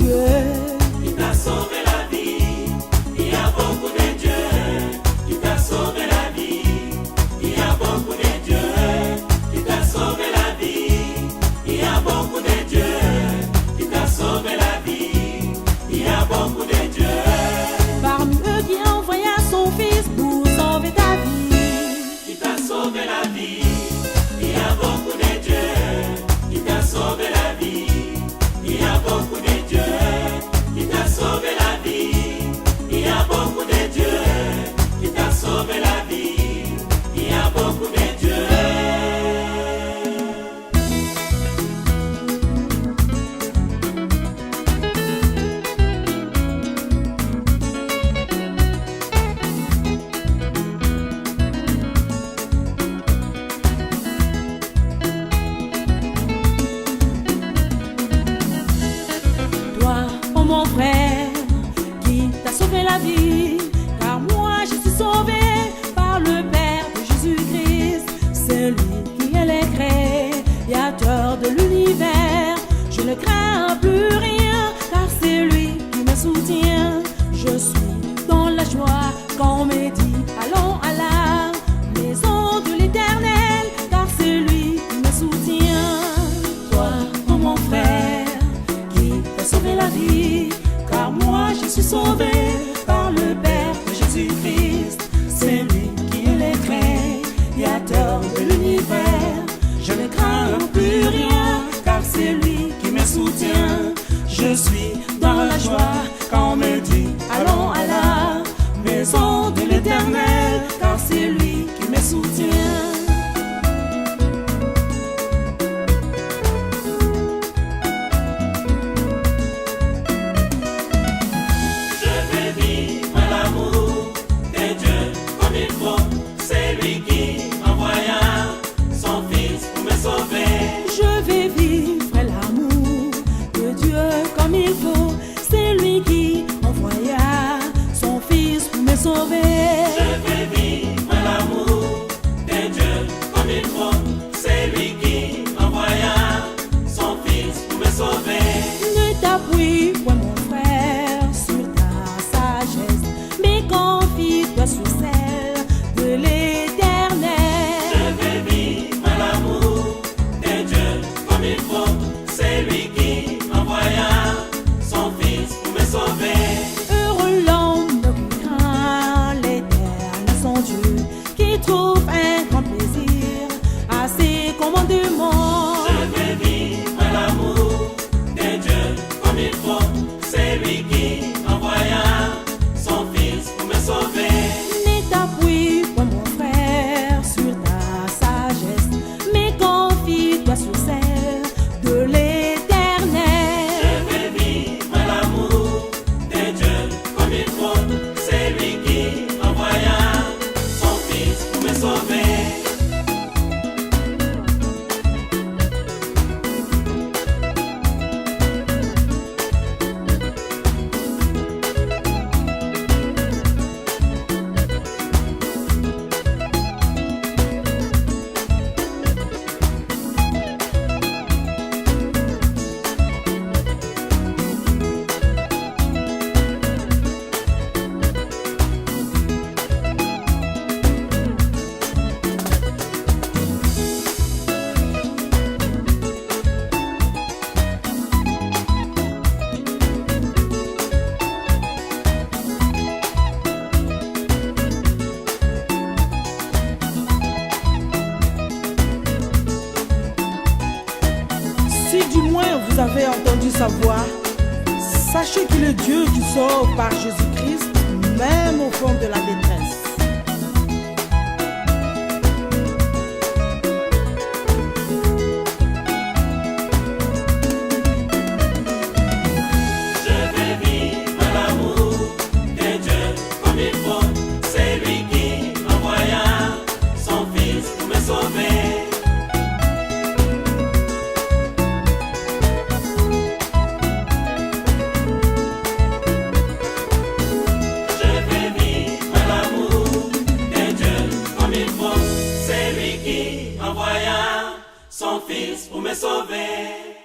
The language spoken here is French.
Dieu qui t'a sauvé la vie. Il y a beaucoup de dieux qui t'a sauvé la vie. Il y a beaucoup de dieux qui t'a sauvé la vie. Il y a beaucoup de dieux qui t'a sauvé la vie. Il y a beaucoup de dieux. parmi eux qui envoya son fils pour sauver ta vie. Qui t'a sauvé la vie. Il y a beaucoup de dieux qui t'a sauvé la vie. Il y a beaucoup de dieux qui t'a sauvé la vie. Il y a beaucoup de dieux qui t'a sauvé la vie. Il y a beaucoup de dieux. Toi, oh mon frère, qui t'a sauvé la vie, car moi je suis sauvé par le Père de Jésus-Christ. C'est lui qui est le créateur de l'univers. Je ne crains plus rien, car c'est lui qui me soutient. Je suis dans la joie quand on me dit allons à la maison de l'Éternel, car c'est lui qui me soutient. Toi, oh mon frère, qui t'a sauvé la vie, car moi je suis sauvé par le Père de Jésus-Christ. C'est lui qui est le créateur de l'univers. Je ne crains plus rien, car c'est lui qui me soutient. Je suis dans la joie quand on me dit allons à la maison de l'Éternel, car c'est lui qui me soutient. Je vais vivre l'amour de Dieu comme il faut. C'est lui qui envoya son fils pour me sauver. Je vais vivre l'amour de Dieu comme il faut. C'est lui qui envoya son fils pour me sauver. Je vais vivre l'amour de Dieu comme il faut. C'est lui qui envoya son fils pour me sauver. Ne t'appuie point mon frère sur ta sagesse, mais confie-toi sur celle de l'Éternel. Je vais vivre l'amour de Dieu comme il faut. C'est lui qui envoya son fils pour me sauver. Heureux l'homme qui craint l'Éternel son Dieu, qui trouve un grand plaisir à ses commandements. Je vais vivre l'amour de Dieu comme il faut. C'est lui qui envoya son fils pour me sauver. Ne t'appuie point mon frère sur ta sagesse, mais confie-toi sur celle de l'Éternel. Je vais vivre l'amour de Dieu comme il faut. C'est lui qui envoya son fils pour me sauver. Si du moins vous avez entendu sa voix, sachez qu'il est Dieu qui sauve par Jésus-Christ, même au fond de la détresse. Je vais vivre l'amour de Dieu comme il faut. C'est lui qui envoya son fils pour me sauver. Je vais vivre l'amour de Dieu comme il faut. C'est lui qui envoya son fils pour me sauver.